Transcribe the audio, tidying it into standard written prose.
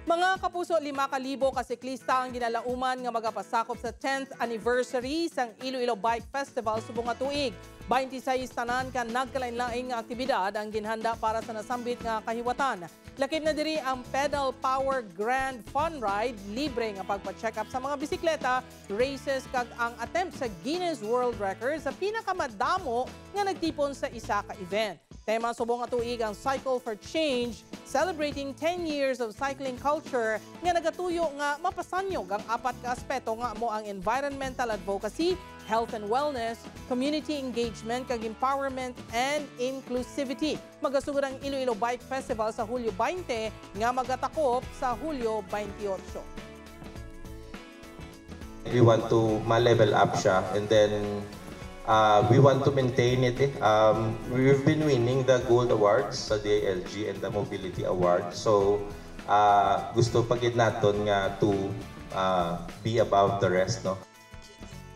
Mga kapuso, 5,000 ka siklista ang ginalauman nga magapasakop sa 10th anniversary sang Iloilo Bike Festival subong nga tuig. 26 tanan ka nagkalain-laing nga aktibidad ang ginhanda para sa nasambit nga kahiwatan. Lakip na diri ang Pedal Power Grand Fun Ride, libre nga pagpa-check up sa mga bisikleta, races kag ang attempt sa Guinness World Records sa pinakamadamo nga nagtipon sa isa ka event. Tema subong nga tuig ang Cycle for Change, celebrating 10 years of cycling culture nga nagatuyo nga mapasanyog ang 4 ka aspeto nga mo ang environmental advocacy, health and wellness, community engagement, kag empowerment and inclusivity. Magasugod ang Iloilo Bike Festival sa Hulyo 20 nga magatakop sa Hulyo 28. We want to ma-level up siya and then we want to maintain it. We've been winning the Gold Awards sa DILG and the Mobility Award. So gusto pagid naton nga to be above the rest, no?